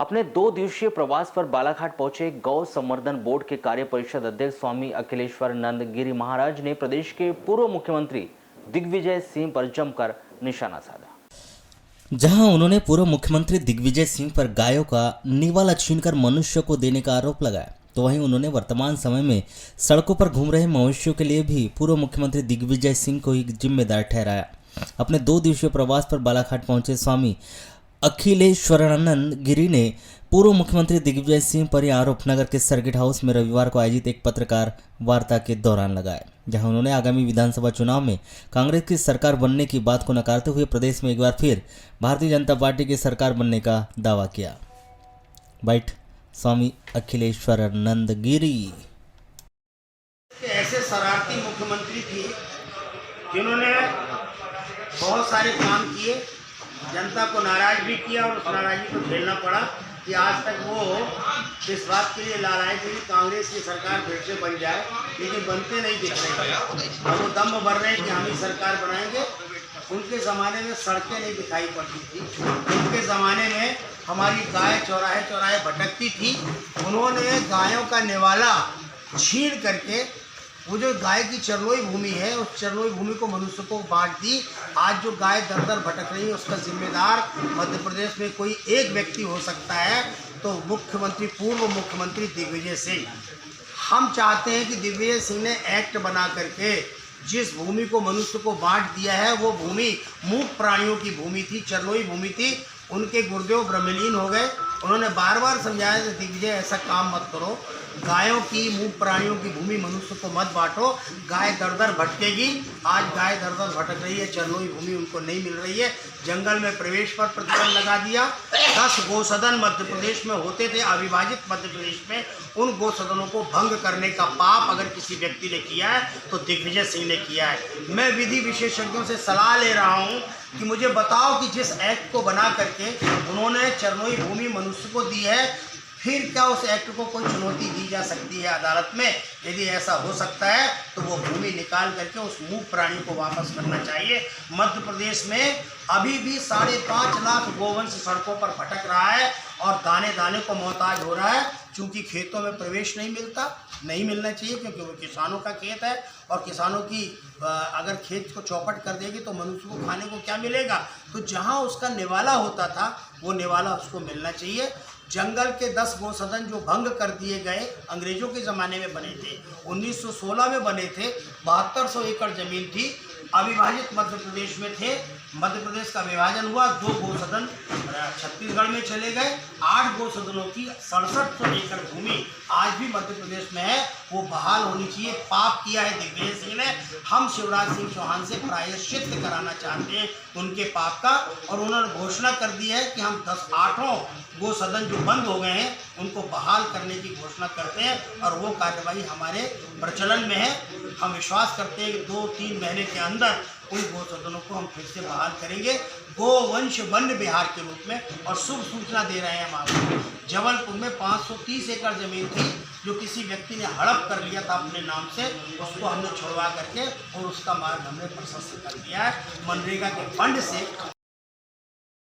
अपने 2 दिवसीय प्रवास पर बालाघाट पहुंचे गौ संवर्धन बोर्ड के कार्य परिषद अध्यक्ष स्वामी अखिलेश्वर नंद गिरी महाराज ने प्रदेश के पूर्व मुख्यमंत्री दिग्विजय सिंह पर जमकर निशाना साधा। जहां उन्होंने पूर्व मुख्यमंत्री दिग्विजय सिंह पर गायों का निवाला छीनकर मनुष्य को देने का आरोप लगाया, तो वहीं उन्होंने वर्तमान समय में सड़कों पर घूम रहे मवेशियों के लिए भी पूर्व मुख्यमंत्री दिग्विजय सिंह को ही जिम्मेदार ठहराया। अपने 2 दिवसीय प्रवास पर बालाघाट पहुंचे स्वामी अखिलेश्वरानंद गिरी ने पूर्व मुख्यमंत्री दिग्विजय सिंह पर यह आरोप नगर के सर्किट हाउस में रविवार को आयोजित एक पत्रकार वार्ता के दौरान लगाए, जहां उन्होंने आगामी विधानसभा चुनाव में कांग्रेस की सरकार बनने की बात को नकारते हुए प्रदेश में एक बार फिर भारतीय जनता पार्टी की सरकार बनने का दावा किया। बाइट स्वामी अखिलेश्वरानंद गिरी। ऐसे शरारती मुख्यमंत्री थे जिन्होंने बहुत सारे काम किए, जनता को नाराज भी किया और उस नाराजगी को झेलना पड़ा कि आज तक वो इस बात के लिए लालाए थे कि कांग्रेस की सरकार फिर से बन जाए, लेकिन बनते नहीं दिख रहे। और वो दम भर रहे हैं कि हम ही सरकार बनाएंगे। उनके ज़माने में सड़कें नहीं दिखाई पड़ती थी, उनके ज़माने में हमारी गाय चौराहे चौराहे भटकती थी। उन्होंने गायों का निवाला छीन करके वो जो गाय की चरलोई भूमि है, उस चरलोई भूमि को मनुष्य को बांट दी। आज जो गाय दर दर भटक रही है उसका जिम्मेदार मध्य प्रदेश में कोई एक व्यक्ति हो सकता है, तो मुख्यमंत्री पूर्व मुख्यमंत्री दिग्विजय सिंह। हम चाहते हैं कि दिग्विजय सिंह ने एक्ट बना करके जिस भूमि को मनुष्य को बांट दिया है वो भूमि मूक प्राणियों की भूमि थी, चरलोई भूमि थी। उनके गुरुदेव ब्रह्मलीन हो गए। उन्होंने बार बार समझाया कि दिग्विजय ऐसा काम मत करो, गायों की मूक प्राणियों की भूमि मनुष्य को मत बांटो, गाय दर दर भटकेगी। आज गाय दर दर भटक रही है, चरलोई भूमि उनको नहीं मिल रही है। जंगल में प्रवेश पर प्रतिबंध लगा दिया। 10 गौसदन मध्य प्रदेश में होते थे, अविभाजित मध्य प्रदेश में। उन गौसदनों को भंग करने का पाप अगर किसी व्यक्ति ने किया है तो दिग्विजय सिंह ने किया है। मैं विधि विशेषज्ञों से सलाह ले रहा हूँ कि मुझे बताओ कि जिस एक्ट को बना करके उन्होंने चरलोई भूमि मनुष्य को दी है, फिर क्या उस एक्ट को कोई चुनौती दी जा सकती है अदालत में? यदि ऐसा हो सकता है तो वो भूमि निकाल करके उस मूक प्राणी को वापस करना चाहिए। मध्य प्रदेश में अभी भी 5.5 लाख गोवंश सड़कों पर भटक रहा है और दाने दाने को मोहताज हो रहा है, क्योंकि खेतों में प्रवेश नहीं मिलता, नहीं मिलना चाहिए, क्योंकि वो किसानों का खेत है। और किसानों की अगर खेत को चौपट कर देगी तो मनुष्य को खाने को क्या मिलेगा? तो जहाँ उसका निवाला होता था वो निवाला उसको मिलना चाहिए। जंगल के 10 गौसदन जो भंग कर दिए गए, अंग्रेजों के ज़माने में बने थे, 1916 में बने थे। 7200 एकड़ ज़मीन थी, अविभाजित मध्य प्रदेश में थे। मध्य प्रदेश का विभाजन हुआ, 2 गौसदन छत्तीसगढ़ में चले गए। 8 गौसदनों की 6700 एकड़ भूमि आज भी मध्य प्रदेश में है, वो बहाल होनी चाहिए। पाप किया है दिग्विजय सिंह ने। हम शिवराज सिंह चौहान से प्रायश्चित कराना चाहते हैं उनके पाप का, और उन्होंने घोषणा कर दी है कि हम 8 गौसदन जो बंद हो गए हैं उनको बहाल करने की घोषणा करते हैं, और वो कार्यवाही हमारे प्रचलन में है। हम विश्वास करते हैं कि 2-3 महीने के अंदर उन गौसदनों को हम फिर से बहाल करेंगे गोवंश वन बिहार के रूप में। और शुभ सूचना दे रहे हैं हम आपको, जबलपुर में 530 एकड़ ज़मीन थी जो किसी व्यक्ति ने हड़प कर लिया था अपने नाम से, उसको हमने छुड़वा करके और उसका मार्ग हमने प्रशस्त कर दिया है। मनरेगा के फंड से